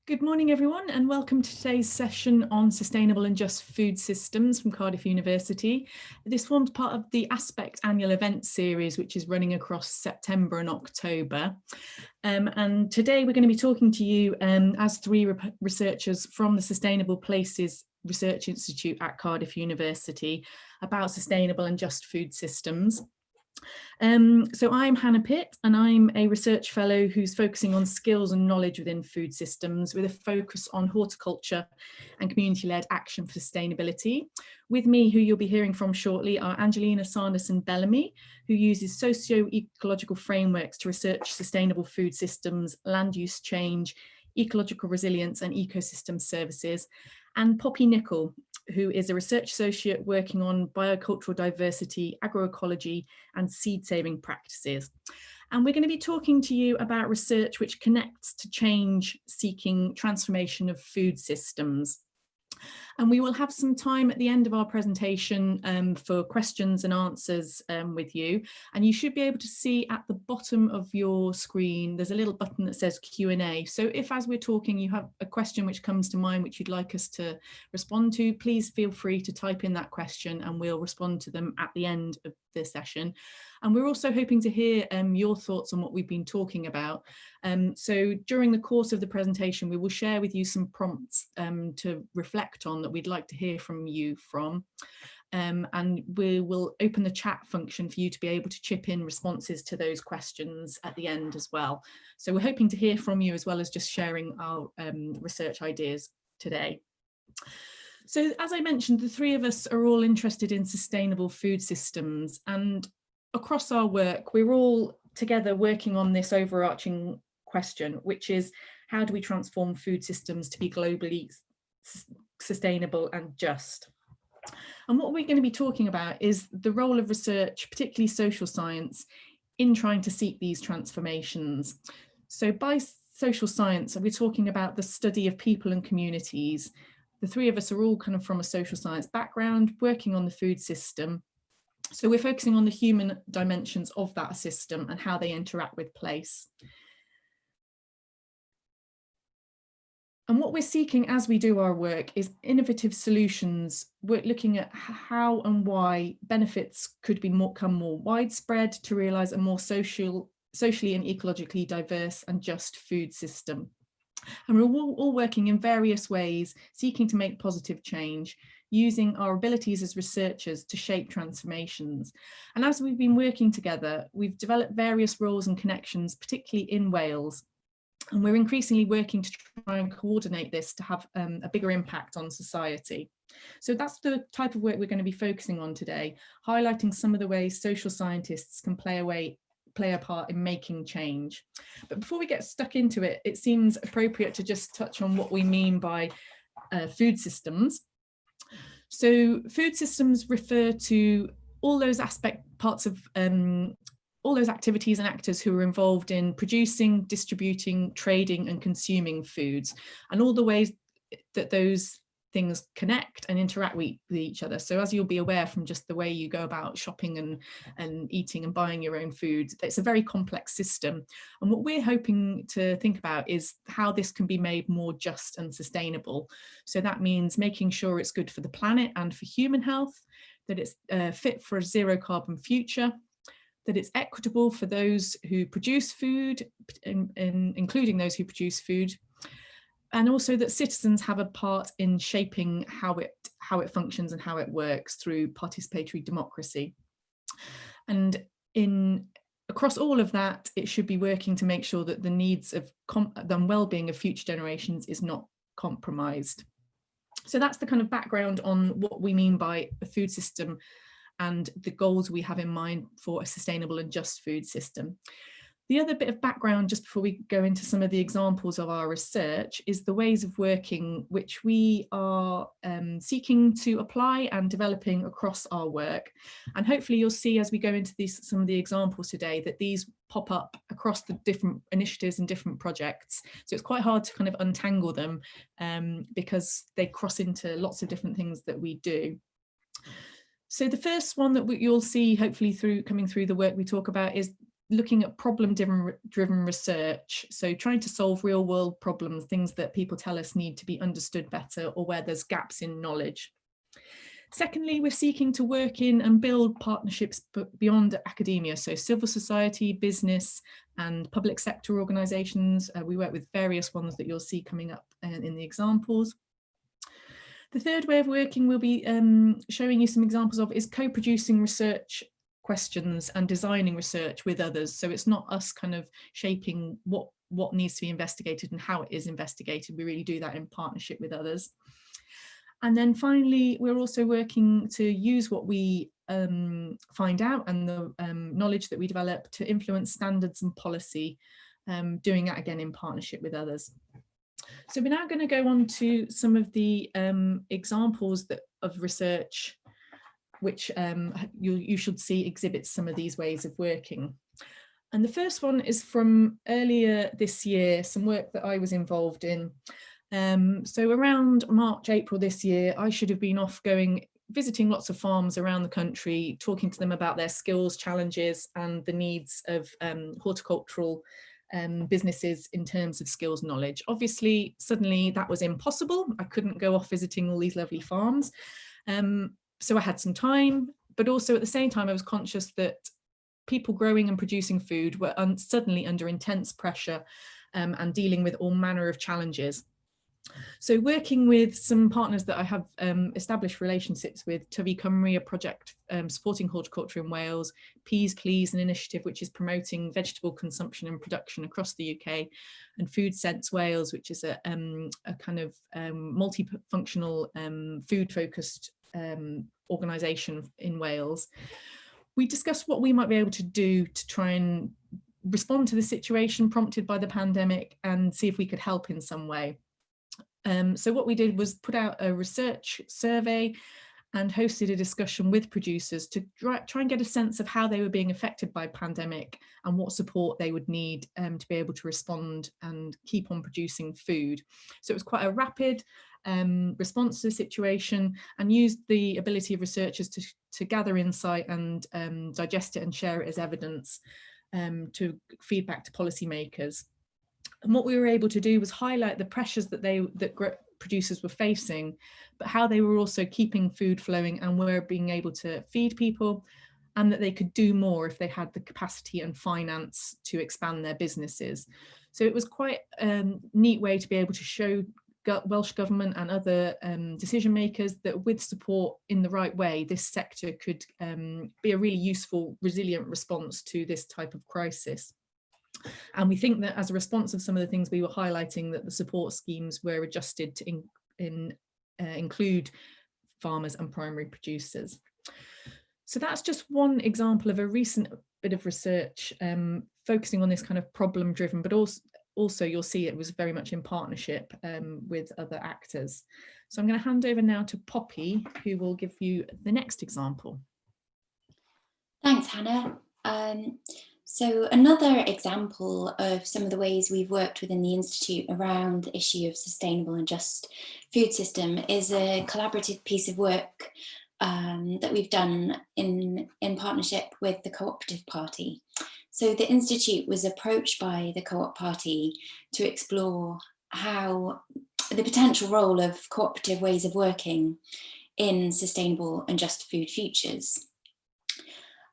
Good morning, everyone, and welcome to today's session on sustainable and just food systems from Cardiff University. This forms part of the Aspect annual event series, which is running across September and October. And today we're going to be talking to you as three researchers from the Sustainable Places Research Institute at Cardiff University about sustainable and just food systems. So I'm Hannah Pitt, and I'm a research fellow who's focusing on skills and knowledge within food systems with a focus on horticulture and community-led action for sustainability. With me, who you'll be hearing from shortly, are Angelina Sanderson-Bellamy, who uses socio-ecological frameworks to research sustainable food systems, land use change, ecological resilience and ecosystem services, and Poppy Nicol, who is a research associate working on biocultural diversity, agroecology and seed saving practices. And we're going to be talking to you about research which connects to change seeking transformation of food systems. And we will have some time at the end of our presentation for questions and answers with you. And you should be able to see at the bottom of your screen, there's a little button that says Q&A. So if as we're talking, you have a question which comes to mind, which you'd like us to respond to, please feel free to type in that question and we'll respond to them at the end of the session. And we're also hoping to hear your thoughts on what we've been talking about. So during the course of the presentation, we will share with you some prompts to reflect on that we'd like to hear from you from. And we will open the chat function for you to be able to chip in responses to those questions at the end as well. So we're hoping to hear from you as well as just sharing our research ideas today. So as I mentioned, the three of us are all interested in sustainable food systems, and across our work, we're all together working on this overarching question, which is how do we transform food systems to be globally sustainable and just? And what we're going to be talking about is the role of research, particularly social science, in trying to seek these transformations. So by social science, we're talking about the study of people and communities. The three of us are all kind of from a social science background, working on the food system. So we're focusing on the human dimensions of that system and how they interact with place. And what we're seeking as we do our work is innovative solutions. We're looking at how and why benefits could become more widespread to realise a more socially and ecologically diverse and just food system. And we're all working in various ways, seeking to make positive change, using our abilities as researchers to shape transformations. And as we've been working together, we've developed various roles and connections, particularly in Wales. And we're increasingly working to try and coordinate this to have a bigger impact on society. So that's the type of work we're going to be focusing on today, highlighting some of the ways social scientists can play a part in making change. But before we get stuck into it, it seems appropriate to just touch on what we mean by food systems. So food systems refer to all those parts of all those activities and actors who are involved in producing, distributing, trading and consuming foods, and all the ways that those things connect and interact with each other. So as you'll be aware from just the way you go about shopping and eating and buying your own food, it's a very complex system. And what we're hoping to think about is how this can be made more just and sustainable. So that means making sure it's good for the planet and for human health, that it's fit for a zero carbon future, that it's equitable for those who produce food, including those who produce food, and also that citizens have a part in shaping how it functions and how it works through participatory democracy. And across all of that, it should be working to make sure that the needs of the well-being of future generations is not compromised. So that's the kind of background on what we mean by a food system and the goals we have in mind for a sustainable and just food system. The other bit of background, just before we go into some of the examples of our research, is the ways of working which we are seeking to apply and developing across our work. And hopefully you'll see as we go into some of the examples today that these pop up across the different initiatives and different projects. So it's quite hard to kind of untangle them because they cross into lots of different things that we do. So the first one that you'll see hopefully coming through the work we talk about is looking at problem-driven research, so trying to solve real-world problems, things that people tell us need to be understood better or where there's gaps in knowledge. Secondly, we're seeking to work in and build partnerships beyond academia, so civil society, business and public sector organisations. We work with various ones that you'll see coming up in the examples. The third way of working we'll be showing you some examples of is co-producing research questions and designing research with others. So it's not us kind of shaping what needs to be investigated and how it is investigated. We really do that in partnership with others. And then finally, we're also working to use what we find out and the knowledge that we develop to influence standards and policy, doing that again in partnership with others. So we're now going to go on to some of the examples of research which you should see exhibits some of these ways of working. And the first one is from earlier this year, some work that I was involved in. So around March, April this year, I should have been off visiting lots of farms around the country, talking to them about their skills, challenges and the needs of horticultural businesses in terms of skills knowledge. Obviously, suddenly that was impossible. I couldn't go off visiting all these lovely farms. So I had some time, but also at the same time, I was conscious that people growing and producing food were suddenly under intense pressure and dealing with all manner of challenges. So working with some partners that I have established relationships with, Tyfu Cymru, a project supporting horticulture in Wales, Peas Please, an initiative which is promoting vegetable consumption and production across the UK, and Food Sense Wales, which is a kind of multifunctional food-focused organisation in Wales. We discussed what we might be able to do to try and respond to the situation prompted by the pandemic and see if we could help in some way. So what we did was put out a research survey and hosted a discussion with producers to try and get a sense of how they were being affected by pandemic and what support they would need to be able to respond and keep on producing food. So it was quite a rapid response to the situation, and used the ability of researchers to gather insight and digest it and share it as evidence to feedback to policymakers. And what we were able to do was highlight the pressures that producers were facing, but how they were also keeping food flowing and were being able to feed people, and that they could do more if they had the capacity and finance to expand their businesses. So it was quite a neat way to be able to show Welsh Government and other decision makers that with support in the right way, this sector could be a really useful, resilient response to this type of crisis. And we think that as a response of some of the things we were highlighting, that the support schemes were adjusted to include farmers and primary producers. So that's just one example of a recent bit of research focusing on this kind of problem-driven, but also you'll see it was very much in partnership with other actors. So I'm going to hand over now to Poppy, who will give you the next example. Thanks, Hannah. So another example of some of the ways we've worked within the Institute around the issue of sustainable and just food system is a collaborative piece of work that we've done in partnership with the Cooperative Party. So the Institute was approached by the Co-op Party to explore how the potential role of cooperative ways of working in sustainable and just food futures.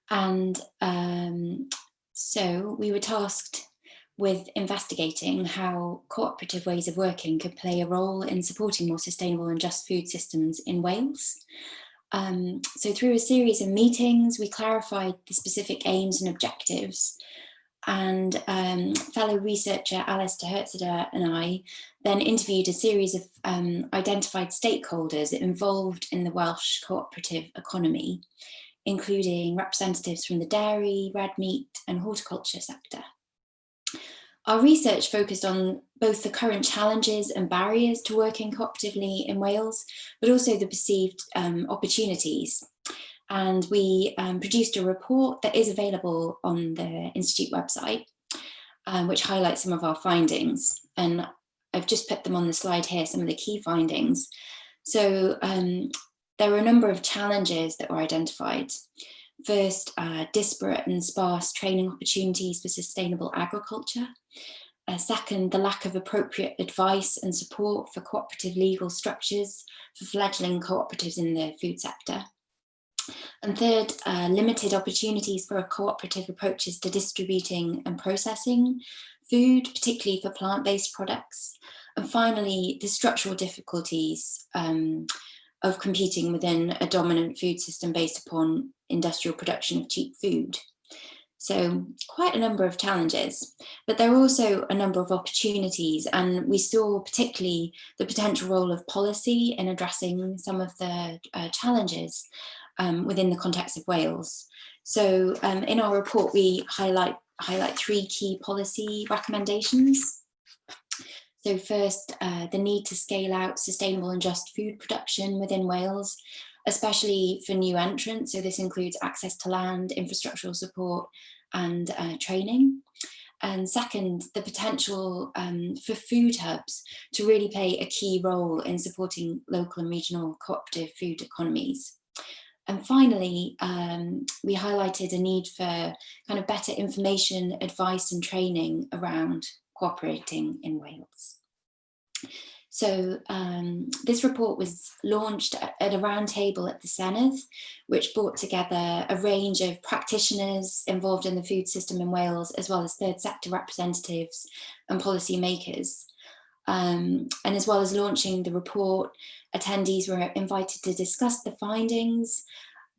And so we were tasked with investigating how cooperative ways of working could play a role in supporting more sustainable and just food systems in Wales. So through a series of meetings, we clarified the specific aims and objectives, and fellow researcher Alice de Hertzeder and I then interviewed a series of identified stakeholders involved in the Welsh cooperative economy, including representatives from the dairy, red meat and horticulture sector. Our research focused on both the current challenges and barriers to working cooperatively in Wales, but also the perceived opportunities. And we produced a report that is available on the Institute website, which highlights some of our findings. And I've just put them on the slide here, some of the key findings. So there were a number of challenges that were identified. First, disparate and sparse training opportunities for sustainable agriculture. Second, the lack of appropriate advice and support for cooperative legal structures for fledgling cooperatives in the food sector. And third, limited opportunities for cooperative approaches to distributing and processing food, particularly for plant-based products. And finally, the structural difficulties of competing within a dominant food system based upon industrial production of cheap food. So quite a number of challenges, but there are also a number of opportunities, and we saw particularly the potential role of policy in addressing some of the challenges within the context of Wales. So in our report, we highlight 3 key policy recommendations. So first, the need to scale out sustainable and just food production within Wales, especially for new entrants. So this includes access to land, infrastructural support, and training. And second, the potential for food hubs to really play a key role in supporting local and regional cooperative food economies. And finally, we highlighted a need for kind of better information, advice and training around cooperating in Wales. So this report was launched at a roundtable at the Senedd, which brought together a range of practitioners involved in the food system in Wales, as well as third sector representatives and policy makers. And as well as launching the report, attendees were invited to discuss the findings,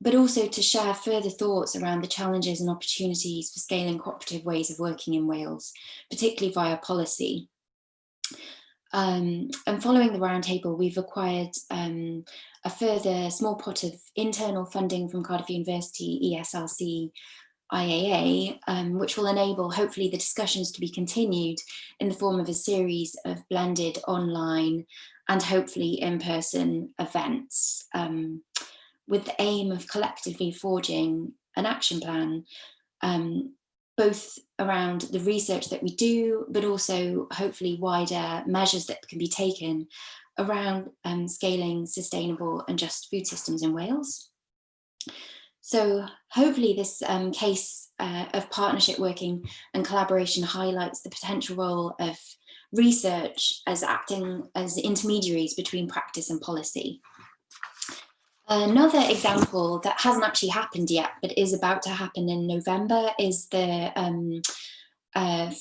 but also to share further thoughts around the challenges and opportunities for scaling cooperative ways of working in Wales, particularly via policy. And following the roundtable, we've acquired a further small pot of internal funding from Cardiff University ESRC IAA, which will enable hopefully the discussions to be continued in the form of a series of blended online and hopefully in-person events, with the aim of collectively forging an action plan, both around the research that we do, but also hopefully wider measures that can be taken around scaling sustainable and just food systems in Wales. So hopefully this case of partnership working and collaboration highlights the potential role of research as acting as intermediaries between practice and policy. Another example that hasn't actually happened yet, but is about to happen in November, is the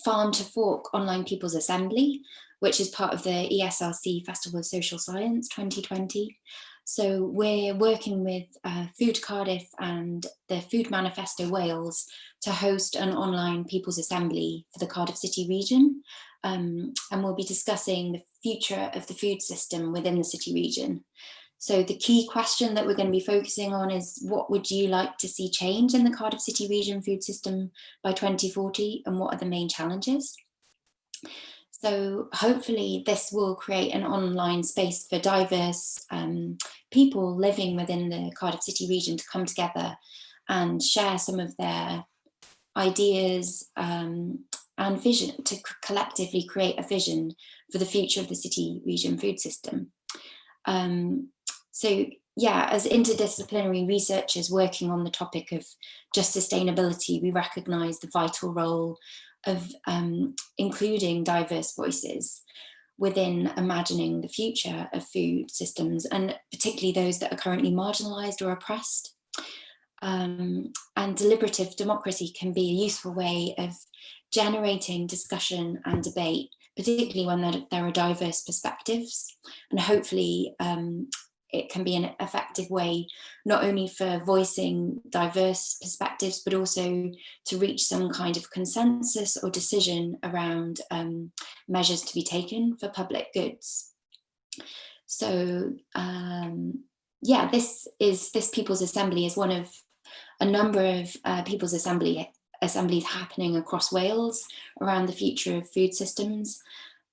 Farm to Fork Online People's Assembly, which is part of the ESRC Festival of Social Science 2020. So we're working with Food Cardiff and the Food Manifesto Wales to host an online People's Assembly for the Cardiff City region. And we'll be discussing the future of the food system within the city region. So the key question that we're going to be focusing on is, what would you like to see change in the Cardiff City region food system by 2040, and what are the main challenges? So hopefully this will create an online space for diverse people living within the Cardiff City region to come together and share some of their ideas and vision, to collectively create a vision for the future of the city region food system. So yeah, as interdisciplinary researchers working on the topic of just sustainability, we recognise the vital role of including diverse voices within imagining the future of food systems, and particularly those that are currently marginalised or oppressed. And deliberative democracy can be a useful way of generating discussion and debate, particularly when there are diverse perspectives, and hopefully it can be an effective way not only for voicing diverse perspectives, but also to reach some kind of consensus or decision around measures to be taken for public goods. So yeah, this People's Assembly is one of a number of People's assemblies happening across Wales around the future of food systems.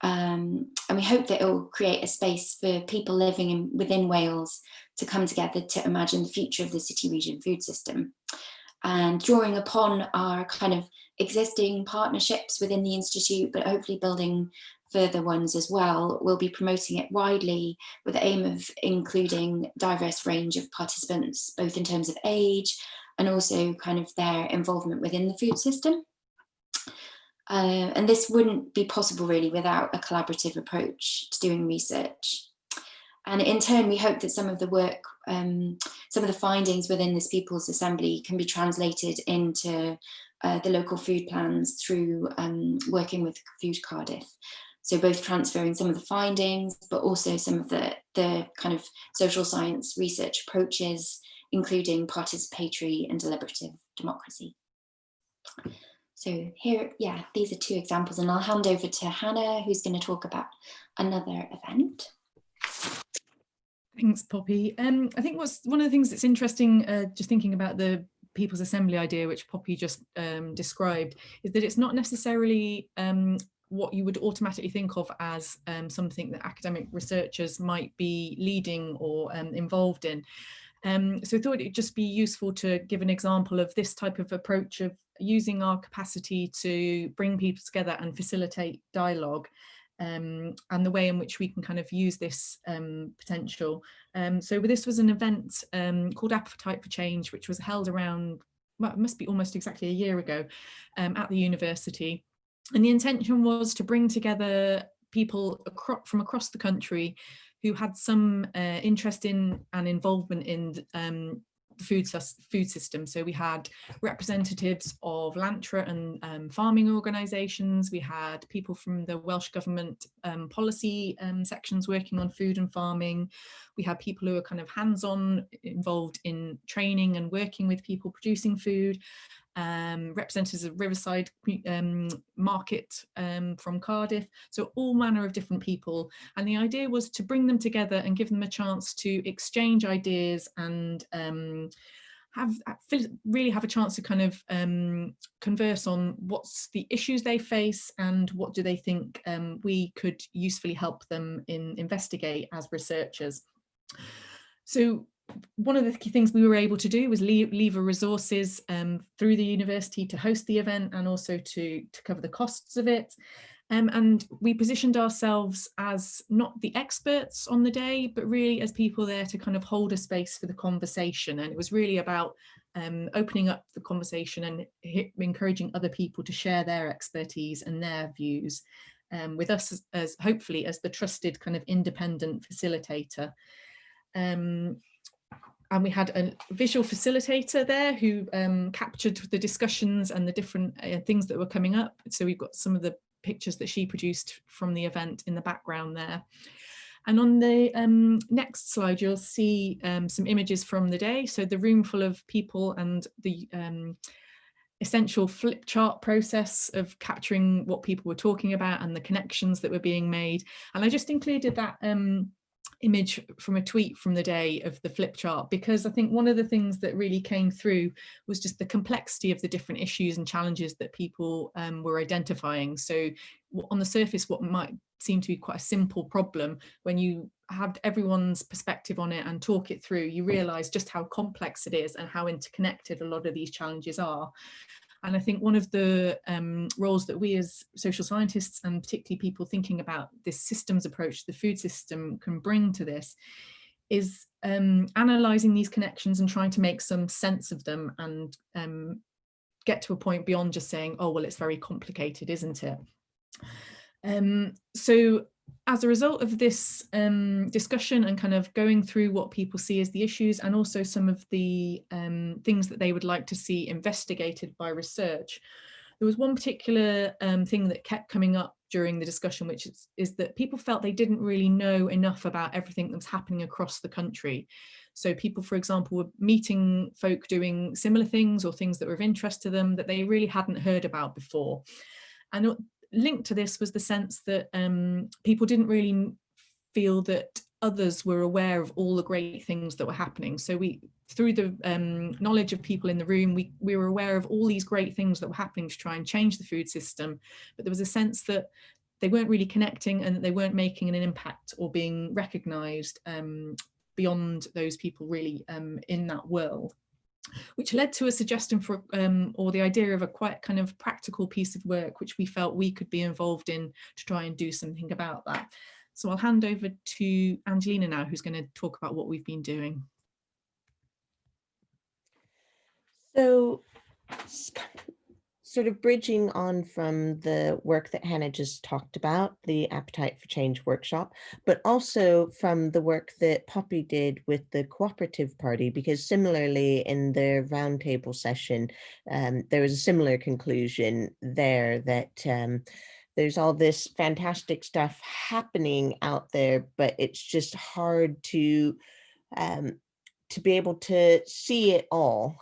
And we hope that it will create a space for people living within Wales to come together to imagine the future of the city region food system. And drawing upon our kind of existing partnerships within the Institute, but hopefully building further ones as well, we'll be promoting it widely with the aim of including diverse range of participants, both in terms of age and also kind of their involvement within the food system. And this wouldn't be possible really without a collaborative approach to doing research. And in turn, we hope that some of the work, some of the findings within this People's Assembly can be translated into the local food plans through working with Food Cardiff. So both transferring some of the findings, but also some of the kind of social science research approaches, including participatory and deliberative democracy. So here, yeah, these are two examples, and I'll hand over to Hannah, who's going to talk about another event. Thanks, Poppy. I think one of the things that's interesting, just thinking about the People's Assembly idea, which Poppy just described, is that it's not necessarily what you would automatically think of as something that academic researchers might be leading or involved in. So I thought it'd just be useful to give an example of this type of approach of using our capacity to bring people together and facilitate dialogue, and the way in which we can kind of use this potential. So this was an event called Appetite for Change, which was held around, well, it must be almost exactly a year ago, at the university. And the intention was to bring together people from across the country who had some interest in and involvement in the food system. So we had representatives of Lantra and farming organisations. We had people from the Welsh Government policy sections working on food and farming. We had people who are kind of hands-on involved in training and working with people producing food. Representatives of Riverside Market from Cardiff, so all manner of different people, and the idea was to bring them together and give them a chance to exchange ideas and really have a chance to kind of converse on what's the issues they face and what do they think we could usefully help them investigate as researchers. So one of the key things we were able to do was lever resources through the university to host the event and also to cover the costs of it. And we positioned ourselves as not the experts on the day, but really as people there to kind of hold a space for the conversation. And it was really about opening up the conversation and encouraging other people to share their expertise and their views with us as hopefully as the trusted kind of independent facilitator. And we had a visual facilitator there who captured the discussions and the different things that were coming up. So we've got some of the pictures that she produced from the event in the background there. And on the next slide, you'll see some images from the day. So the room full of people and the essential flip chart process of capturing what people were talking about and the connections that were being made. And I just included that image from a tweet from the day of the flip chart, because I think one of the things that really came through was just the complexity of the different issues and challenges that people were identifying. So on the surface, what might seem to be quite a simple problem, when you have everyone's perspective on it and talk it through, you realise just how complex it is and how interconnected a lot of these challenges are. And I think one of the roles that we as social scientists, and particularly people thinking about this systems approach to the food system, can bring to this is analysing these connections and trying to make some sense of them and get to a point beyond just saying, oh, well, it's very complicated, isn't it? So as a result of this discussion and kind of going through what people see as the issues and also some of the things that they would like to see investigated by research, there was one particular thing that kept coming up during the discussion, which is that people felt they didn't really know enough about everything that was happening across the country. So people, for example, were meeting folk doing similar things or things that were of interest to them that they really hadn't heard about before. And linked to this was the sense that people didn't really feel that others were aware of all the great things that were happening. So through the knowledge of people in the room, we were aware of all these great things that were happening to try and change the food system, but there was a sense that they weren't really connecting and that they weren't making an impact or being recognised beyond those people really in that world. Which led to a suggestion for, or the idea of a quite kind of practical piece of work, which we felt we could be involved in to try and do something about that. So I'll hand over to Angelina now, who's going to talk about what we've been doing. So, s- sort of bridging on from the work that Hannah just talked about, the Appetite for Change workshop, but also from the work that Poppy did with the Cooperative Party, because similarly in the roundtable session, there was a similar conclusion there that there's all this fantastic stuff happening out there, but it's just hard um, to be able to see it all.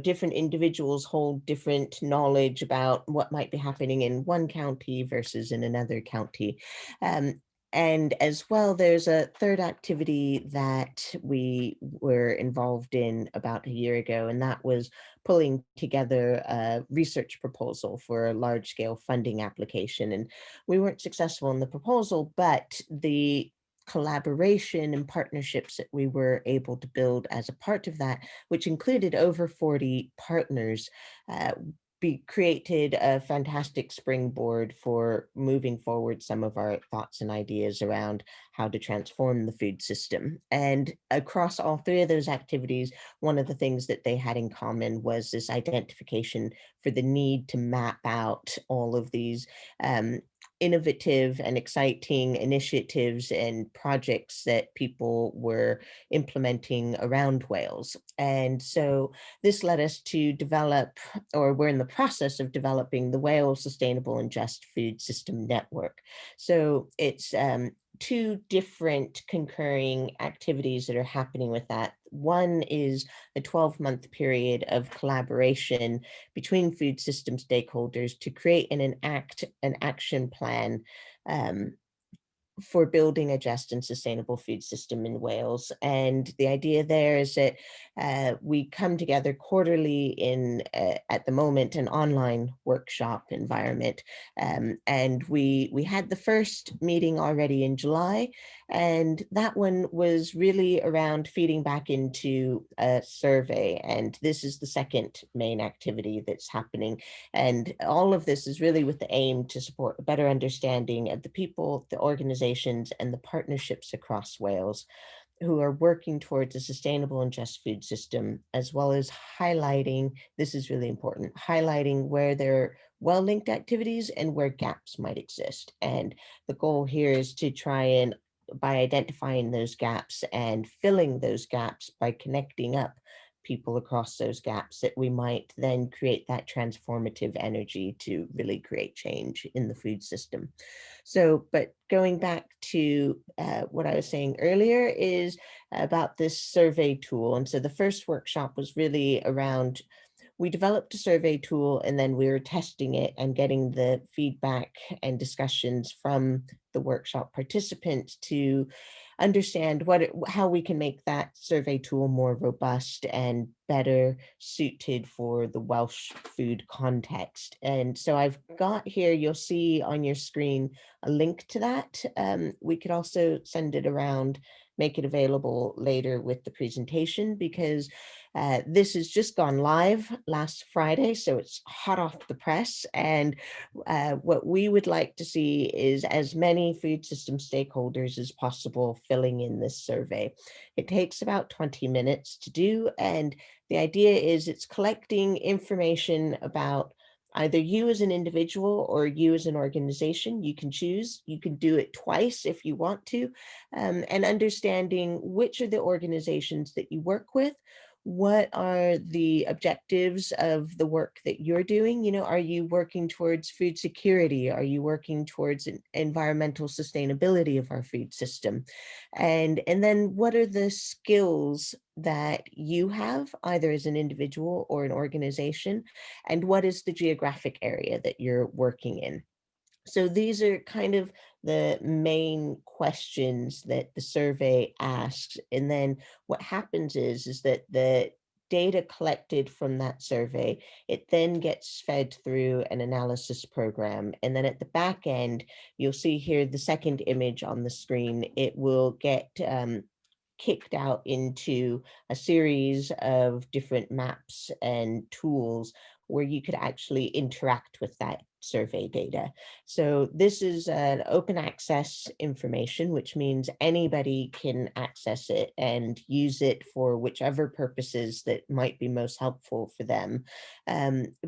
Different individuals hold different knowledge about what might be happening in one county versus in another county. Um, and as well, there's a third activity that we were involved in about a year ago, and that was pulling together a research proposal for a large scale funding application. And we weren't successful in the proposal, but the collaboration and partnerships that we were able to build as a part of that, which included over 40 partners, uh, created a fantastic springboard for moving forward some of our thoughts and ideas around how to transform the food system. And across all three of those activities, one of the things that they had in common was this identification for the need to map out all of these innovative and exciting initiatives and projects that people were implementing around Wales. And so this led us to develop, or we're in the process of developing, the Wales Sustainable and Just Food System Network. So it's two different concurring activities that are happening with that. One is a 12-month period of collaboration between food system stakeholders to create and enact an action plan um, for building a just and sustainable food system in Wales. And the idea there is that we come together quarterly in, at the moment, an online workshop environment. And we had the first meeting already in July, and that one was really around feeding back into a survey. And this is the second main activity that's happening. And all of this is really with the aim to support a better understanding of the people, the organizations, and the partnerships across Wales who are working towards a sustainable and just food system, as well as highlighting, this is really important, highlighting where there are well-linked activities and where gaps might exist. And the goal here is to try and, by identifying those gaps and filling those gaps by connecting up people across those gaps, that we might then create that transformative energy to really create change in the food system. So, but going back to what I was saying earlier is about this survey tool. And so the first workshop was really around, we developed a survey tool and then we were testing it and getting the feedback and discussions from the workshop participants to understand how we can make that survey tool more robust and better suited for the Welsh food context. And so I've got here, you'll see on your screen a link to that. We could also send it around, make it available later with the presentation, because this has just gone live last Friday, so it's hot off the press. And what we would like to see is as many food system stakeholders as possible filling in this survey. It takes about 20 minutes to do, and the idea is it's collecting information about either you as an individual or you as an organization. You can choose, you can do it twice if you want to, and understanding which are the organizations that you work with. What are the objectives of the work that you're doing? Are you working towards food security? Are you working towards environmental sustainability of our food system? And then what are the skills that you have, either as an individual or an organization? And what is the geographic area that you're working in? So these are kind of the main questions that the survey asks. And then what happens is that the data collected from that survey, it then gets fed through an analysis program. And then at the back end, you'll see here the second image on the screen, it will get kicked out into a series of different maps and tools where you could actually interact with that survey data. So this is an open access information, which means anybody can access it and use it for whichever purposes that might be most helpful for them.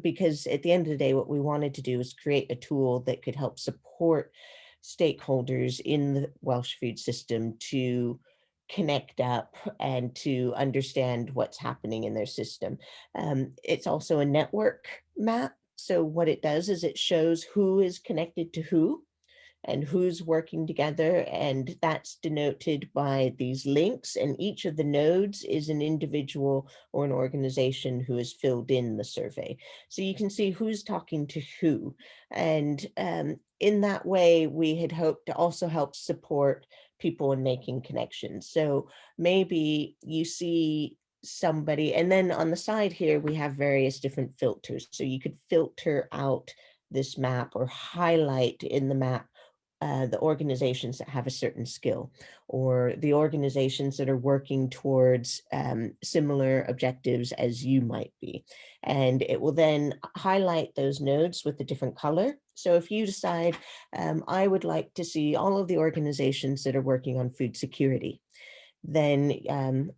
Because at the end of the day, what we wanted to do is create a tool that could help support stakeholders in the Welsh food system to connect up and to understand what's happening in their system. It's also a network map. So what it does is it shows who is connected to who and who's working together, and that's denoted by these links, and each of the nodes is an individual or an organization who has filled in the survey. So you can see who's talking to who, and in that way we had hoped to also help support people in making connections. So maybe you see somebody, and then on the side here we have various different filters, so you could filter out this map or highlight in the map the organizations that have a certain skill, or the organizations that are working towards similar objectives as you might be. And it will then highlight those nodes with a different color. So if you decide, I would like to see all of the organizations that are working on food security, then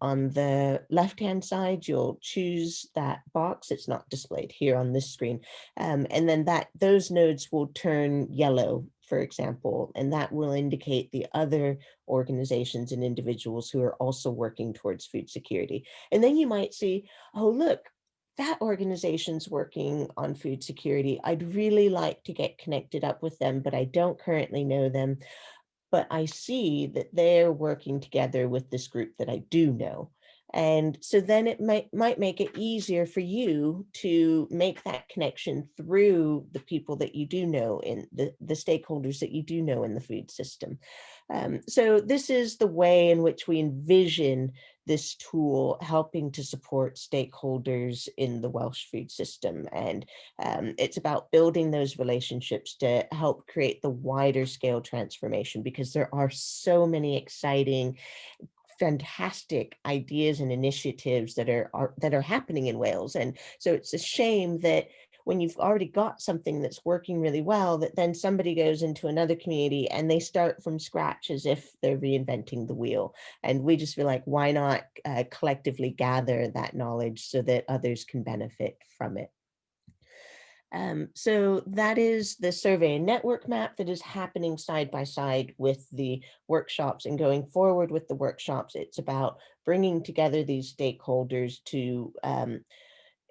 on the left-hand side, you'll choose that box. It's not displayed here on this screen. And then those nodes will turn yellow, for example, and that will indicate the other organizations and individuals who are also working towards food security. And then you might see, oh, look, that organization's working on food security. I'd really like to get connected up with them, but I don't currently know them. But I see that they're working together with this group that I do know. And so then it might make it easier for you to make that connection through the people that you do know, in the stakeholders that you do know in the food system. So this is the way in which we envision this tool helping to support stakeholders in the Welsh food system. And it's about building those relationships to help create the wider scale transformation, because there are so many exciting, fantastic ideas and initiatives that are happening in Wales. And so it's a shame that when you've already got something that's working really well, that then somebody goes into another community and they start from scratch as if they're reinventing the wheel. And we just feel like, why not collectively gather that knowledge so that others can benefit from it? So that is the survey and network map that is happening side by side with the workshops. And going forward with the workshops, it's about bringing together these stakeholders to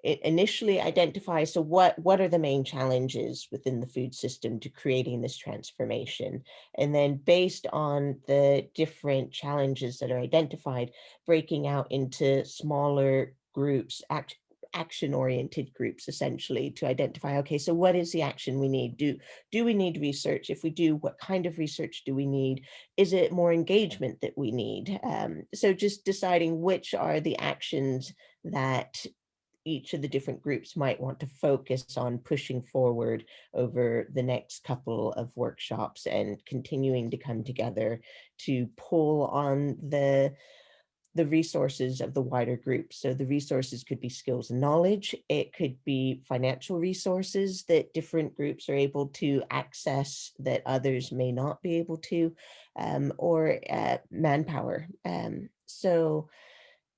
initially identify, so what are the main challenges within the food system to creating this transformation? And then based on the different challenges that are identified, breaking out into smaller groups, action-oriented groups, essentially, to identify, okay, so what is the action we need? Do we need research? If we do, what kind of research do we need? Is it more engagement that we need? So just deciding which are the actions that each of the different groups might want to focus on pushing forward over the next couple of workshops, and continuing to come together to pull on the resources of the wider group. So the resources could be skills and knowledge. It could be financial resources that different groups are able to access that others may not be able to, or manpower. So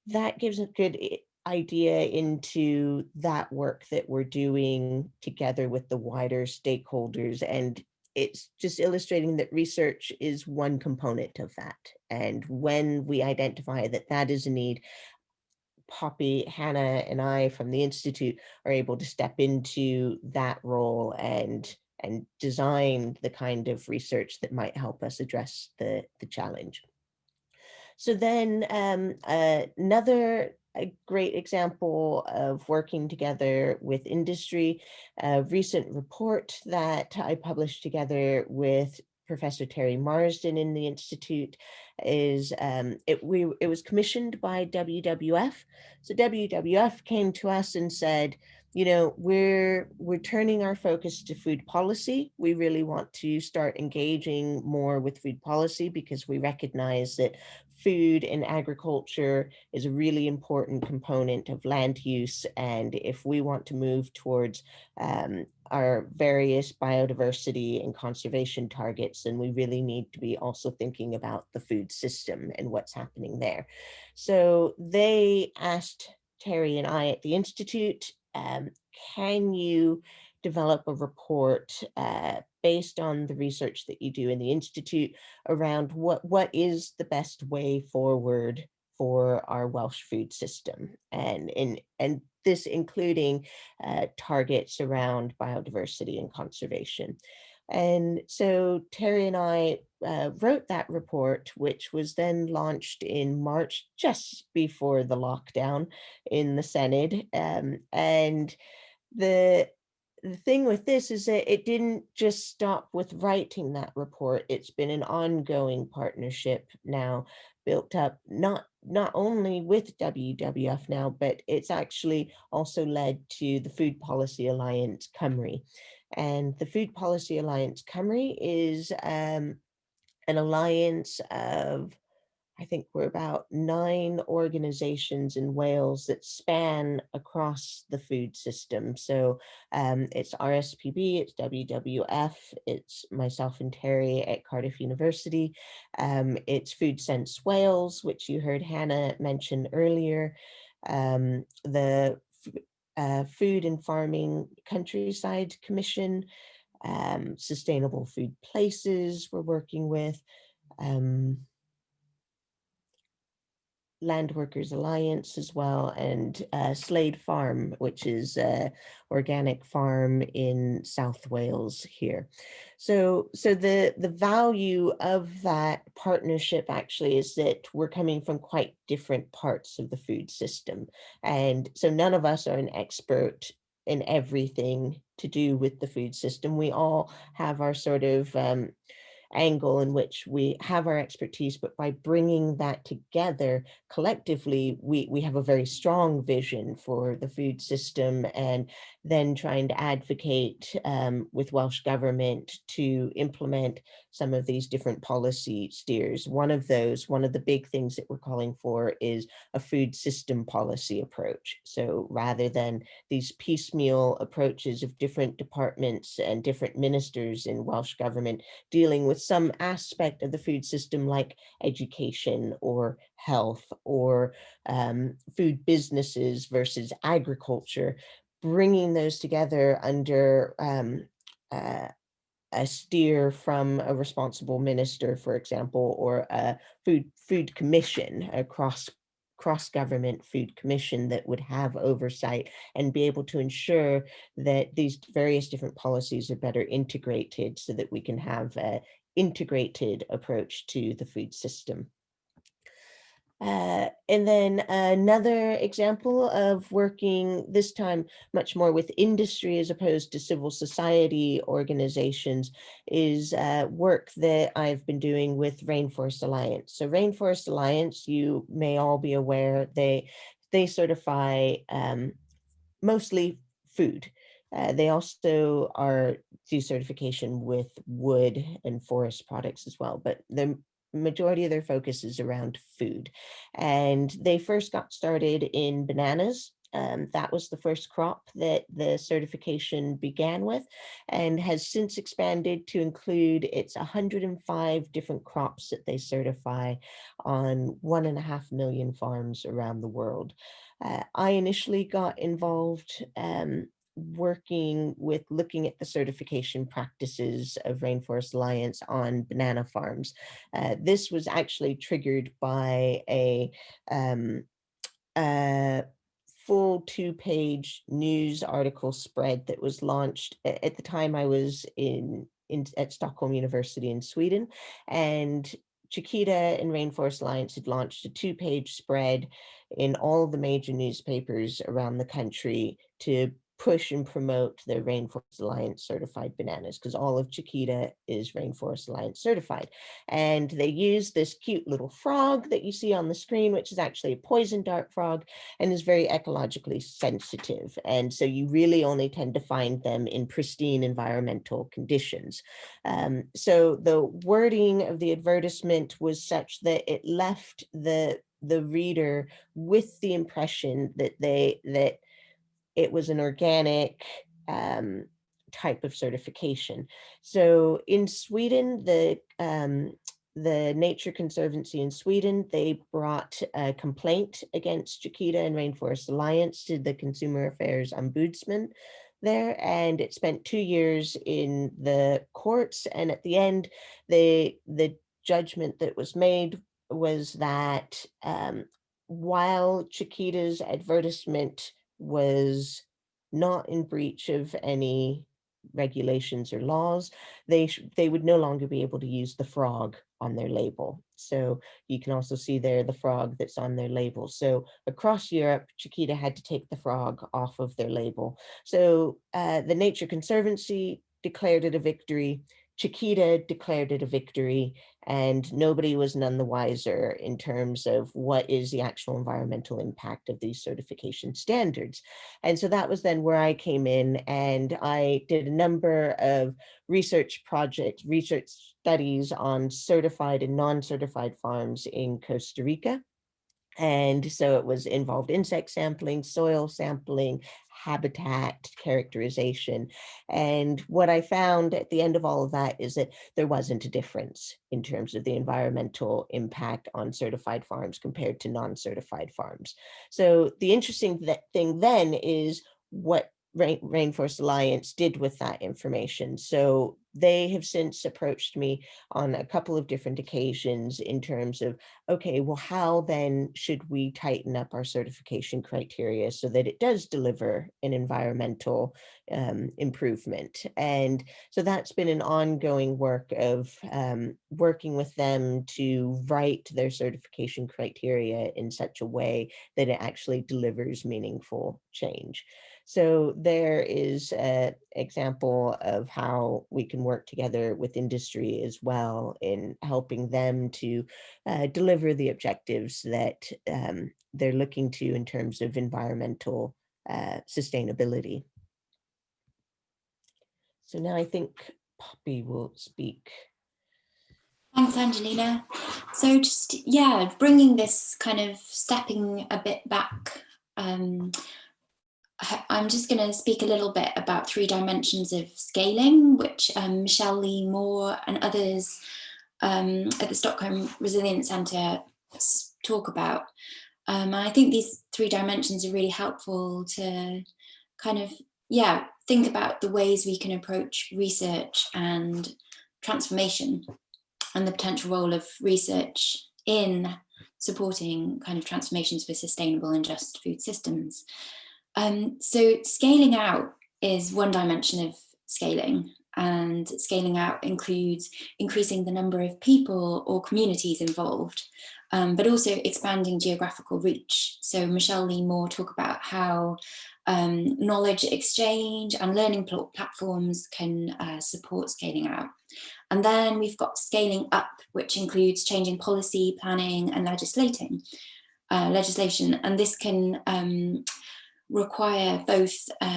that gives a good idea into that work that we're doing together with the wider stakeholders. And it's just illustrating that research is one component of that. And when we identify that that is a need, Poppy, Hannah, and I from the Institute are able to step into that role and design the kind of research that might help us address the challenge. So then another a great example of working together with industry, a recent report that I published together with Professor Terry Marsden in the Institute is it was commissioned by WWF. So WWF came to us and said, you know, we're turning our focus to food policy. We really want to start engaging more with food policy, because we recognize that food and agriculture is a really important component of land use. And if we want to move towards our various biodiversity and conservation targets, then we really need to be also thinking about the food system and what's happening there. So they asked Terry and I at the Institute, can you develop a report based on the research that you do in the Institute around what is the best way forward for our Welsh food system, and this including targets around biodiversity and conservation. And so Terry and I wrote that report, which was then launched in March, just before the lockdown in the Senate. And the thing with this is that it didn't just stop with writing that report. It's been an ongoing partnership now, built up not only with WWF now, but it's actually also led to the Food Policy Alliance Cymru. And the Food Policy Alliance Cymru is an alliance of, I think we're about 9 organizations in Wales that span across the food system. So it's RSPB, it's WWF, it's myself and Terry at Cardiff University, it's Food Sense Wales, which you heard Hannah mention earlier, the Food and Farming Countryside Commission, Sustainable Food Places we're working with, Land Workers Alliance as well, and Slade Farm, which is an organic farm in South Wales here. So the value of that partnership actually is that we're coming from quite different parts of the food system. And so none of us are an expert in everything to do with the food system. We all have our sort of angle in which we have our expertise, but by bringing that together collectively, we have a very strong vision for the food system, and then trying to advocate with Welsh Government to implement some of these different policy steers. One of the big things that we're calling for is a food system policy approach. So rather than these piecemeal approaches of different departments and different ministers in Welsh Government dealing with some aspect of the food system like education or health or food businesses versus agriculture, bringing those together under a steer from a responsible minister, for example, or a food commission, a cross-government food commission that would have oversight and be able to ensure that these various different policies are better integrated so that we can have an integrated approach to the food system. And then another example of working this time much more with industry as opposed to civil society organizations is work that I've been doing with Rainforest Alliance. So Rainforest Alliance, you may all be aware, they certify mostly food. They also do certification with wood and forest products as well, but the majority of their focus is around food. And they first got started in bananas. That was the first crop that the certification began with, and has since expanded to include its 105 different crops that they certify on 1.5 million farms around the world. I initially got involved working with looking at the certification practices of Rainforest Alliance on banana farms. This was actually triggered by a full 2-page news article spread that was launched at the time I was at Stockholm University in Sweden, and Chiquita and Rainforest Alliance had launched a 2-page spread in all the major newspapers around the country to push and promote the Rainforest Alliance certified bananas, because all of Chiquita is Rainforest Alliance certified. And they use this cute little frog that you see on the screen, which is actually a poison dart frog and is very ecologically sensitive. And so you really only tend to find them in pristine environmental conditions. So the wording of the advertisement was such that it left the reader with the impression that it was an organic type of certification. So in Sweden, the Nature Conservancy in Sweden, they brought a complaint against Chiquita and Rainforest Alliance to the Consumer Affairs Ombudsman there, and it spent 2 years in the courts. And at the end, the judgment that was made was that while Chiquita's advertisement was not in breach of any regulations or laws, they would no longer be able to use the frog on their label. So you can also see there the frog that's on their label. So across Europe, Chiquita had to take the frog off of their label. So the Nature Conservancy declared it a victory. Chiquita declared it a victory, and nobody was none the wiser in terms of what is the actual environmental impact of these certification standards. And so that was then where I came in, and I did a number of research projects, research studies on certified and non-certified farms in Costa Rica. And so it was involved insect sampling, soil sampling, habitat characterization. And what I found at the end of all of that is that there wasn't a difference in terms of the environmental impact on certified farms compared to non-certified farms. So the interesting thing then is what Rainforest Alliance did with that information. So they have since approached me on a couple of different occasions in terms of, okay, well, how then should we tighten up our certification criteria so that it does deliver an environmental improvement? And so that's been an ongoing work of working with them to write their certification criteria in such a way that it actually delivers meaningful change. So there is an example of how we can work together with industry as well in helping them to deliver the objectives that they're looking to in terms of environmental sustainability. So now I think Poppy will speak. Thanks, Angelina. So just, yeah, bringing this kind of stepping a bit back, I'm just going to speak a little bit about 3 dimensions of scaling, which Michelle Lee Moore and others at the Stockholm Resilience Centre talk about. And I think these 3 dimensions are really helpful to kind of, think about the ways we can approach research and transformation and the potential role of research in supporting kind of transformations for sustainable and just food systems. So scaling out is one dimension of scaling, and scaling out includes increasing the number of people or communities involved, but also expanding geographical reach. So Michelle Lee Moore talk about how knowledge exchange and learning platforms can support scaling out. And then we've got scaling up, which includes changing policy, planning, and legislation. And this can require both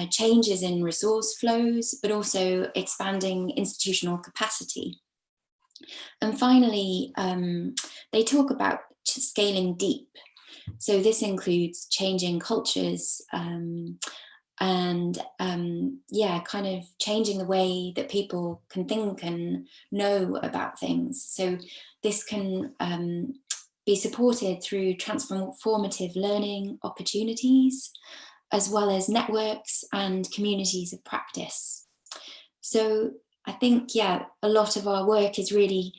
changes in resource flows, but also expanding institutional capacity. And finally, they talk about scaling deep. So this includes changing cultures and kind of changing the way that people can think and know about things. So this can be supported through transformative learning opportunities, as well as networks and communities of practice. So I think, a lot of our work is really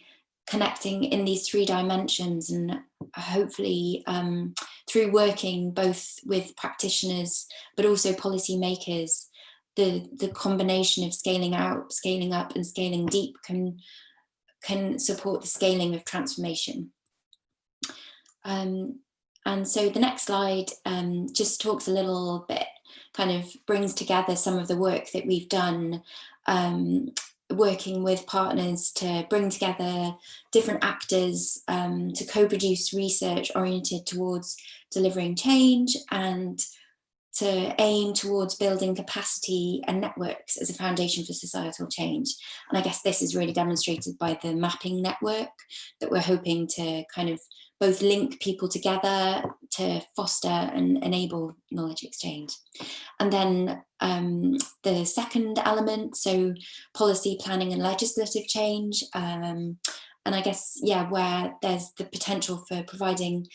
connecting in these 3 dimensions, and hopefully through working both with practitioners, but also policymakers, the combination of scaling out, scaling up, and scaling deep can support the scaling of transformation. And so the next slide just talks a little bit, kind of brings together some of the work that we've done, working with partners to bring together different actors to co-produce research oriented towards delivering change and to aim towards building capacity and networks as a foundation for societal change. And I guess this is really demonstrated by the mapping network that we're hoping to kind of both link people together to foster and enable knowledge exchange. And then the second element, so policy planning and legislative change, and I guess, yeah, where there's the potential for providing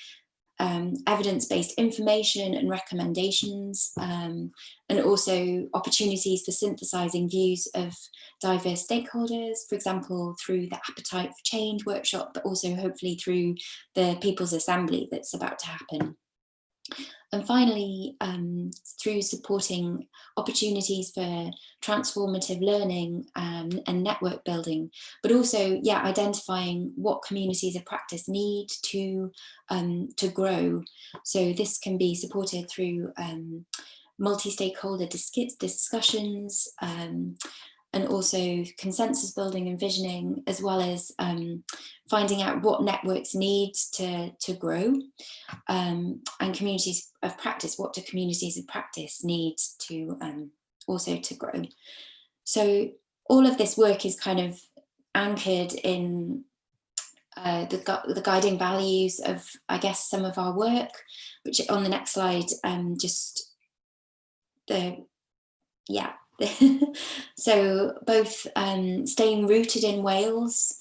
evidence-based information and recommendations, and also opportunities for synthesizing views of diverse stakeholders, for example, through the Appetite for Change workshop, but also hopefully through the People's Assembly that's about to happen. And finally, through supporting opportunities for transformative learning and network building, but also, yeah, identifying what communities of practice need to grow. So this can be supported through multi-stakeholder discussions, and also consensus building and visioning, as well as finding out what networks need to grow, and communities of practice, what do communities of practice need to also to grow. So all of this work is kind of anchored in the guiding values of, I guess, some of our work, which on the next slide, just the, yeah. So both staying rooted in Wales,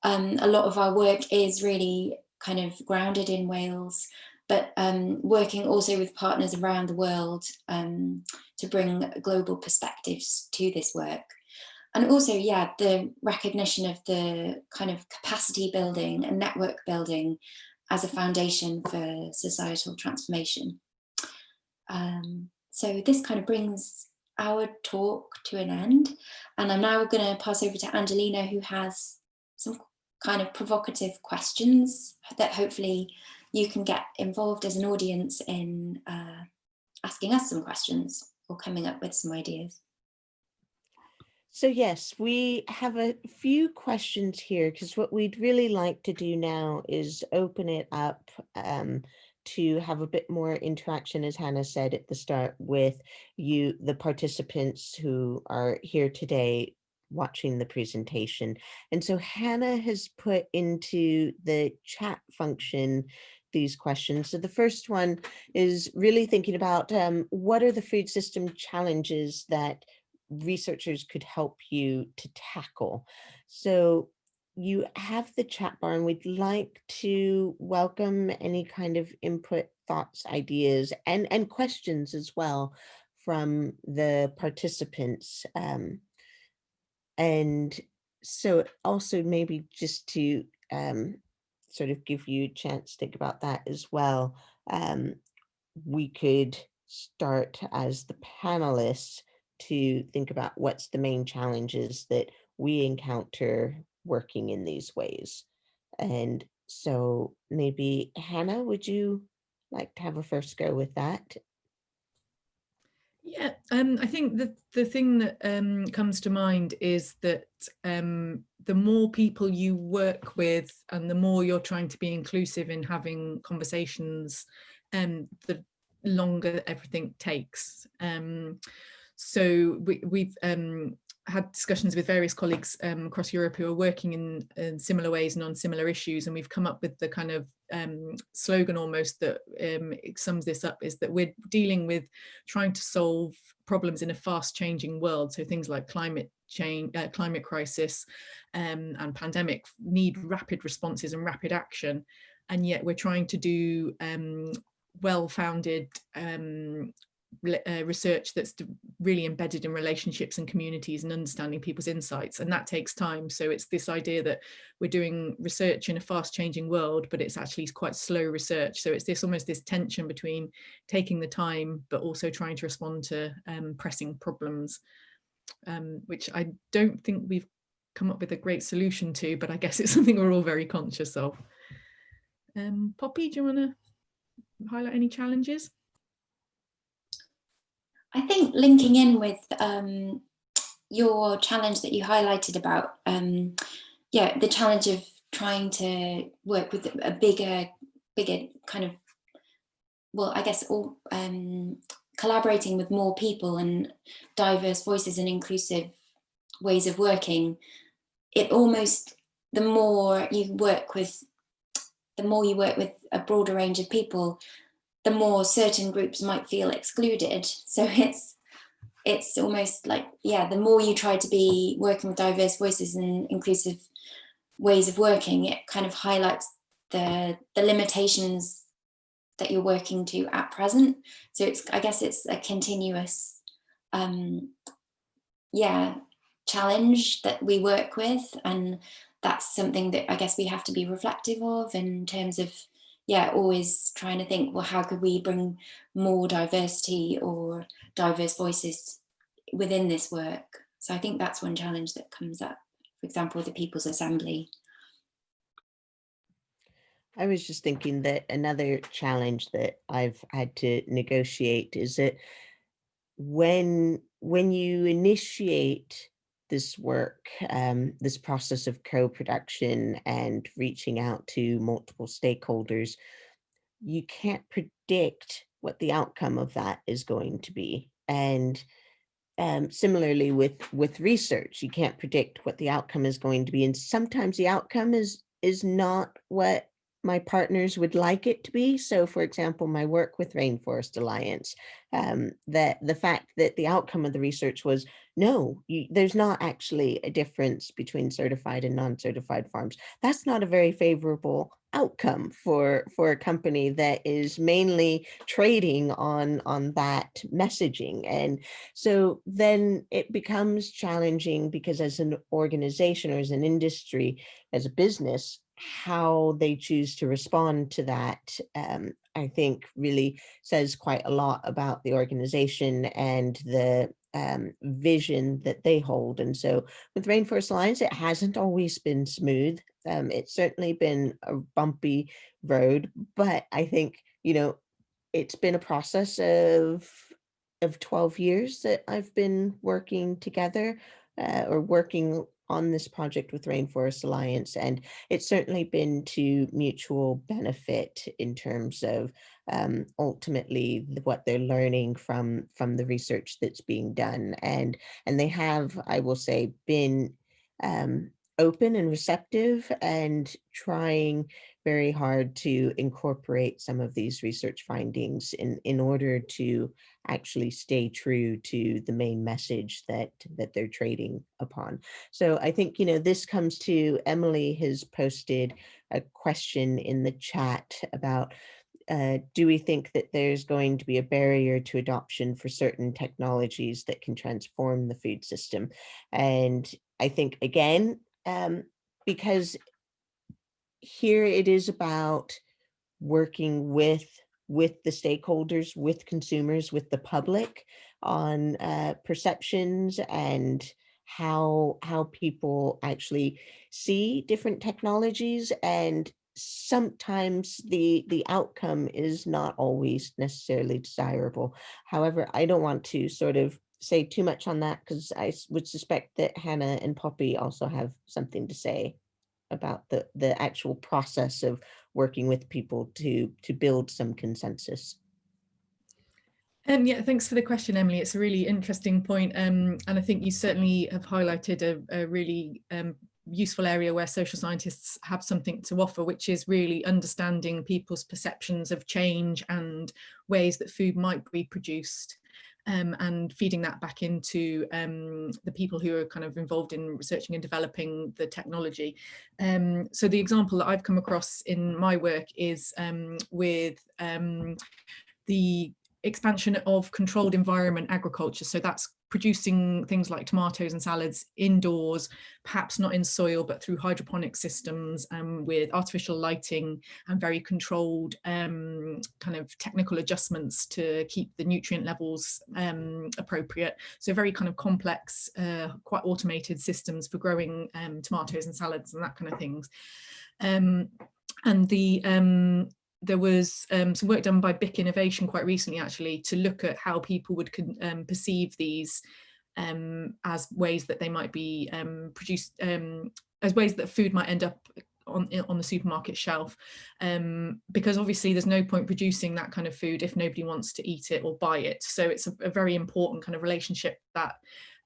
a lot of our work is really kind of grounded in Wales, but working also with partners around the world to bring global perspectives to this work. And also, yeah, the recognition of the kind of capacity building and network building as a foundation for societal transformation. So this kind of brings our talk to an end. And I'm now going to pass over to Angelina, who has some kind of provocative questions that hopefully you can get involved as an audience in asking us some questions or coming up with some ideas. So yes, we have a few questions here, because what we'd really like to do now is open it up to have a bit more interaction, as Hannah said at the start, with you, the participants who are here today watching the presentation. And so Hannah has put into the chat function these questions. So the first one is really thinking about what are the food system challenges that researchers could help you to tackle. So you have the chat bar, and we'd like to welcome any kind of input, thoughts, ideas, and questions as well from the participants. And so also maybe just to sort of give you a chance to think about that as well, we could start as the panelists to think about what's the main challenges that we encounter working in these ways. And so maybe Hannah, would you like to have a first go with that? Yeah, I think that the thing that comes to mind is that the more people you work with and the more you're trying to be inclusive in having conversations, the longer everything takes. So we've had discussions with various colleagues across Europe who are working in similar ways and on similar issues, and we've come up with the kind of slogan almost that sums this up, is that we're dealing with trying to solve problems in a fast changing world. So things like climate change, climate crisis and pandemic need rapid responses and rapid action, and yet we're trying to do well-founded research that's really embedded in relationships and communities and understanding people's insights, and that takes time. So it's this idea that we're doing research in a fast changing world, but it's actually quite slow research. So it's this almost this tension between taking the time but also trying to respond to pressing problems, which I don't think we've come up with a great solution to, but I guess it's something we're all very conscious of. Poppy, do you want to highlight any challenges? I think linking in with your challenge that you highlighted about, yeah, the challenge of trying to work with a bigger kind of, well, I guess all collaborating with more people and diverse voices and inclusive ways of working. It almost, the more you work with a broader range of people, the more certain groups might feel excluded. So it's almost like, yeah, the more you try to be working with diverse voices and inclusive ways of working, it kind of highlights the limitations that you're working to at present. So I guess it's a continuous challenge that we work with, and that's something that I guess we have to be reflective of in terms of always trying to think, well, how could we bring more diversity or diverse voices within this work? So I think that's one challenge that comes up, for example, the People's Assembly. I was just thinking that another challenge that I've had to negotiate is that when you initiate this work, this process of co-production and reaching out to multiple stakeholders, you can't predict what the outcome of that is going to be. And similarly with research, you can't predict what the outcome is going to be. And sometimes the outcome is not what my partners would like it to be. So for example, my work with Rainforest Alliance, that the fact that the outcome of the research was, no, there's not actually a difference between certified and non-certified farms. That's not a very favorable outcome for a company that is mainly trading on that messaging. And so then it becomes challenging, because as an organization or as an industry, as a business, how they choose to respond to that, I think really says quite a lot about the organization and the vision that they hold. And so with Rainforest Alliance, it hasn't always been smooth. It's certainly been a bumpy road, but I think, it's been a process of 12 years that I've been working together, or working on this project with Rainforest Alliance. And it's certainly been to mutual benefit in terms of ultimately what they're learning from the research that's being done. And they have, I will say, been open and receptive and trying very hard to incorporate some of these research findings in order to actually stay true to the main message that they're trading upon. So I think, this comes to, Emily has posted a question in the chat about, do we think that there's going to be a barrier to adoption for certain technologies that can transform the food system? And I think, again, because here it is about working with the stakeholders, with consumers, with the public on perceptions and how people actually see different technologies. And sometimes the outcome is not always necessarily desirable. However, I don't want to sort of say too much on that, because I would suspect that Hannah and Poppy also have something to say about the actual process of working with people to build some consensus. Yeah, thanks for the question, Emily. It's a really interesting point, and I think you certainly have highlighted a really useful area where social scientists have something to offer, which is really understanding people's perceptions of change and ways that food might be produced. And feeding that back into the people who are kind of involved in researching and developing the technology. So the example that I've come across in my work is with the expansion of controlled environment agriculture. So that's producing things like tomatoes and salads indoors, perhaps not in soil, but through hydroponic systems with artificial lighting and very controlled kind of technical adjustments to keep the nutrient levels appropriate. So very kind of complex, quite automated systems for growing tomatoes and salads and that kind of things. There was some work done by BIC Innovation quite recently, actually, to look at how people would perceive these as ways that they might be produced, as ways that food might end up on the supermarket shelf, because obviously there's no point producing that kind of food if nobody wants to eat it or buy it. So it's a very important kind of relationship, that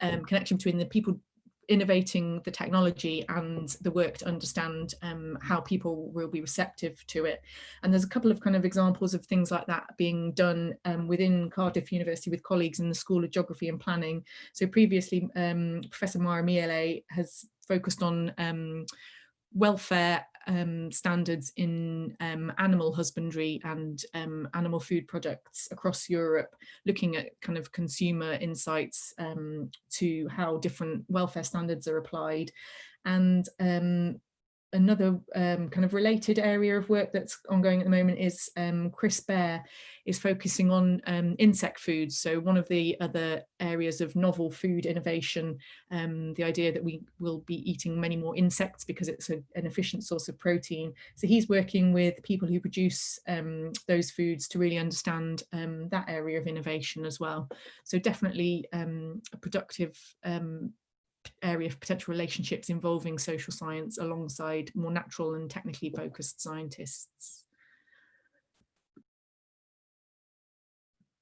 connection between the people innovating the technology and the work to understand how people will be receptive to it. And there's a couple of kind of examples of things like that being done within Cardiff University with colleagues in the School of Geography and Planning. So previously, Professor Mara Miele has focused on welfare standards in animal husbandry and animal food products across Europe, looking at kind of consumer insights to how different welfare standards are applied. And another kind of related area of work that's ongoing at the moment is Chris Bear is focusing on insect foods. So one of the other areas of novel food innovation, the idea that we will be eating many more insects because it's an efficient source of protein. So he's working with people who produce those foods to really understand that area of innovation as well. So definitely a productive area of potential relationships involving social science alongside more natural and technically focused scientists.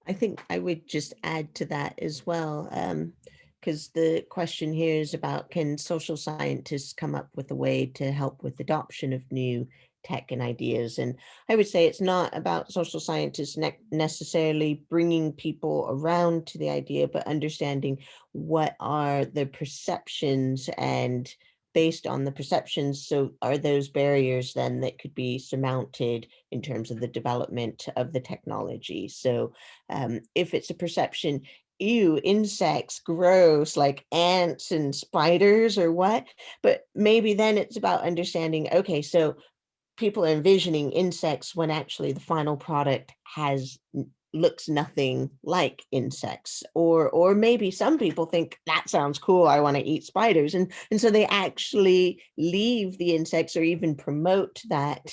I think I would just add to that as well, because the question here is about, can social scientists come up with a way to help with adoption of new tech and ideas? And I would say it's not about social scientists necessarily bringing people around to the idea, but understanding what are the perceptions, and based on the perceptions, so are those barriers then that could be surmounted in terms of the development of the technology? So if it's a perception, ew, insects, gross, like ants and spiders or what, but maybe then it's about understanding, okay, so people are envisioning insects when actually the final product looks nothing like insects, or maybe some people think that sounds cool, I want to eat spiders, and so they actually leave the insects or even promote that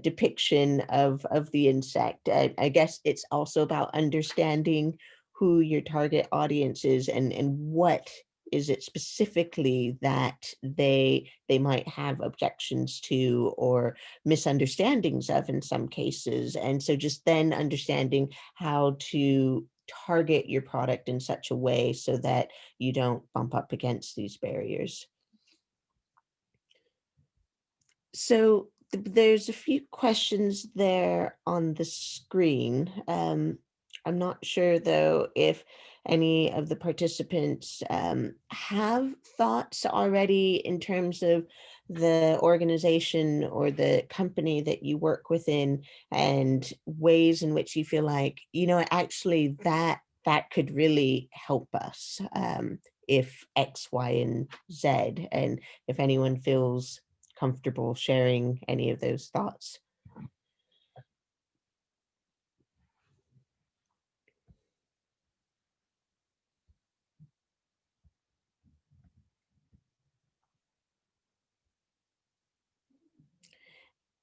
depiction of the insect. I guess it's also about understanding who your target audience is, and what is it specifically that they might have objections to or misunderstandings of in some cases. And so just then understanding how to target your product in such a way so that you don't bump up against these barriers. So there's a few questions there on the screen. I'm not sure though if any of the participants have thoughts already in terms of the organization or the company that you work within, and ways in which you feel like, actually that could really help us if X, Y, and Z. And if anyone feels comfortable sharing any of those thoughts.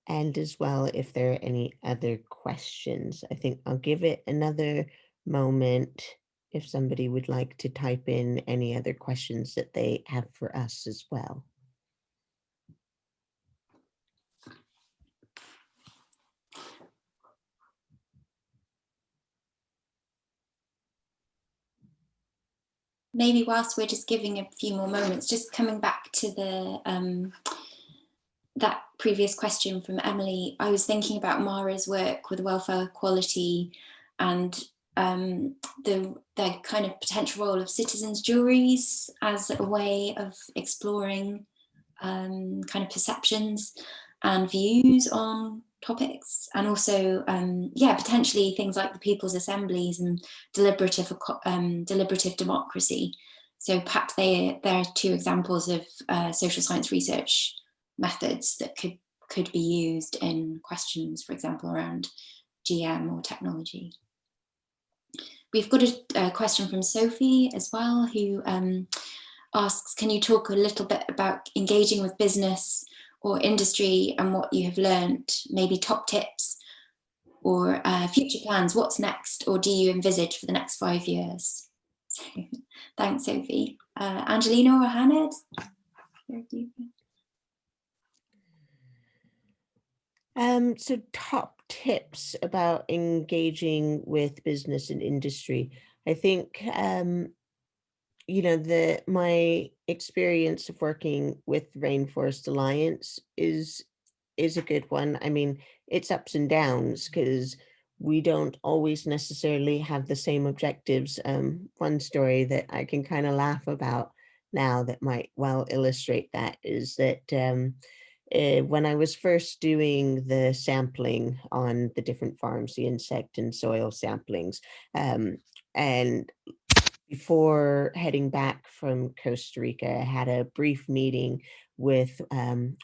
And as well, if there are any other questions, I think I'll give it another moment if somebody would like to type in any other questions that they have for us as well. Maybe whilst we're just giving a few more moments, just coming back to the that previous question from Emily, I was thinking about Mara's work with welfare quality and the kind of potential role of citizens' juries as a way of exploring kind of perceptions and views on topics, and also potentially things like the people's assemblies and deliberative democracy. So perhaps there are two examples of social science research methods that could be used in questions, for example, around GM or technology. We've got a question from Sophie as well, who asks, can you talk a little bit about engaging with business or industry and what you have learned, maybe top tips or future plans, what's next, or do you envisage for the next 5 years? So, thanks, Sophie. Angelina or Haned? So top tips about engaging with business and industry. I think you know, my experience of working with Rainforest Alliance is a good one. I mean, it's ups and downs because we don't always necessarily have the same objectives. One story that I can kind of laugh about now that might well illustrate that is that when I was first doing the sampling on the different farms, the insect and soil samplings, and before heading back from Costa Rica, I had a brief meeting with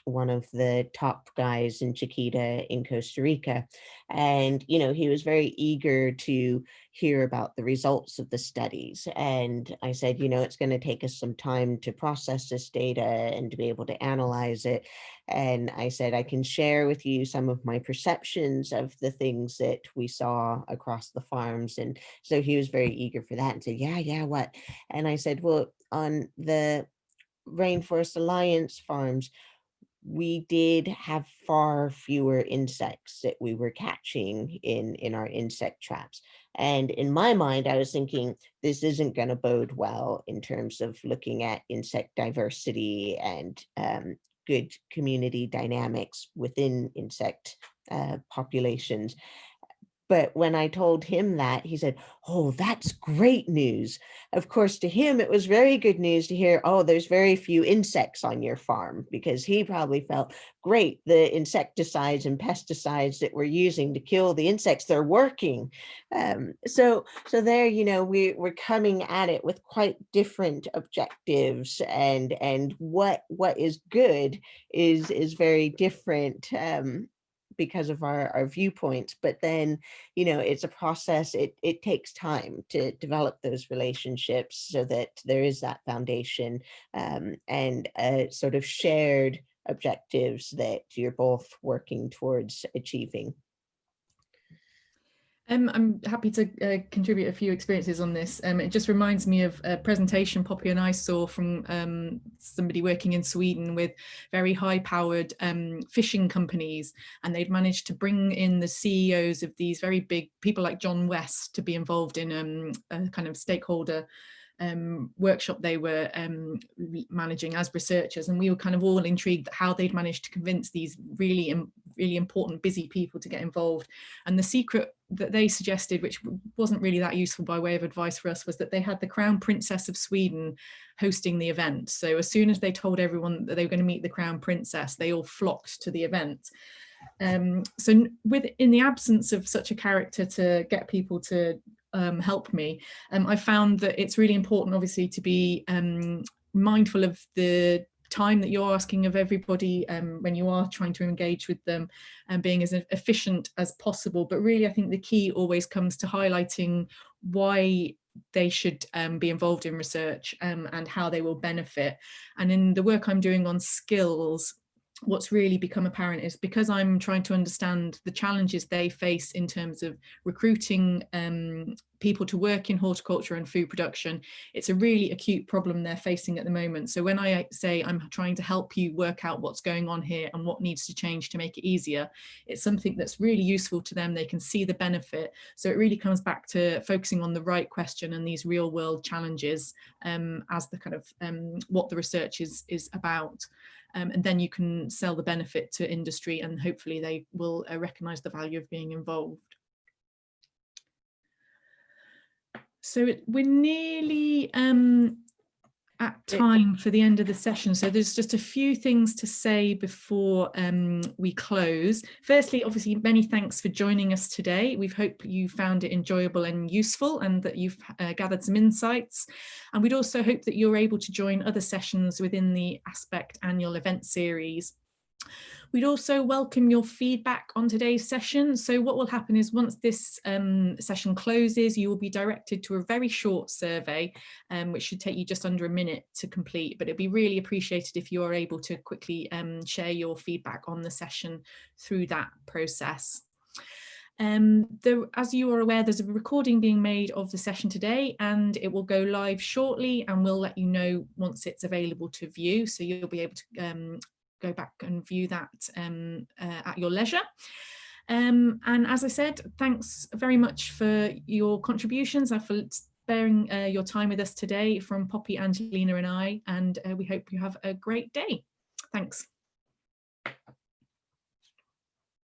one of the top guys in Chiquita in Costa Rica. And, you know, he was very eager to hear about the results of the studies. And I said, you know, it's going to take us some time to process this data and to be able to analyze it. And I said, I can share with you some of my perceptions of the things that we saw across the farms. And so he was very eager for that and said, yeah, what? And I said, well, on the Rainforest Alliance farms, we did have far fewer insects that we were catching in our insect traps. And in my mind, I was thinking, this isn't going to bode well in terms of looking at insect diversity and good community dynamics within insect populations. But when I told him that, he said, oh, that's great news. Of course, to him, it was very good news to hear, oh, there's very few insects on your farm, because he probably felt, great, the insecticides and pesticides that we're using to kill the insects, they're working. So there, you know, we're coming at it with quite different objectives, and what is good is very different. Because of our viewpoints, but then, you know, it's a process. It takes time to develop those relationships so that there is that foundation, and sort of shared objectives that you're both working towards achieving. I'm happy to contribute a few experiences on this. It just reminds me of a presentation Poppy and I saw from somebody working in Sweden with very high-powered fishing companies, and they'd managed to bring in the CEOs of these very big people like John West to be involved in a kind of stakeholder workshop they were managing as researchers, and we were kind of all intrigued at how they'd managed to convince these really important busy people to get involved. And the secret that they suggested, which wasn't really that useful by way of advice for us, was that they had the Crown Princess of Sweden hosting the event. So as soon as they told everyone that they were going to meet the Crown Princess, they all flocked to the event. So in the absence of such a character to get people to help me, I found that it's really important, obviously, to be mindful of the time that you're asking of everybody when you are trying to engage with them, and being as efficient as possible. But really, I think the key always comes to highlighting why they should be involved in research, and how they will benefit. And in the work I'm doing on skills, what's really become apparent is, because I'm trying to understand the challenges they face in terms of recruiting people to work in horticulture and food production, it's a really acute problem they're facing at the moment. So when I say I'm trying to help you work out what's going on here and what needs to change to make it easier, it's something that's really useful to them. They can see the benefit. So it really comes back to focusing on the right question and these real world challenges as the kind of what the research is about. And then you can sell the benefit to industry, and hopefully they will recognise the value of being involved. So we're nearly at time for the end of the session. So there's just a few things to say before we close. Firstly, obviously, many thanks for joining us today. We hope you found it enjoyable and useful, and that you've gathered some insights. And we'd also hope that you're able to join other sessions within the Aspect annual event series. We'd also welcome your feedback on today's session. So what will happen is, once this session closes, you will be directed to a very short survey, which should take you just under a minute to complete, but it'd be really appreciated if you are able to quickly share your feedback on the session through that process. As you are aware, there's a recording being made of the session today, and it will go live shortly, and we'll let you know once it's available to view, so you'll be able to go back and view that at your leisure. And as I said, thanks very much for your contributions. I sparing your time with us today from Poppy, Angelina and I, and we hope you have a great day. Thanks.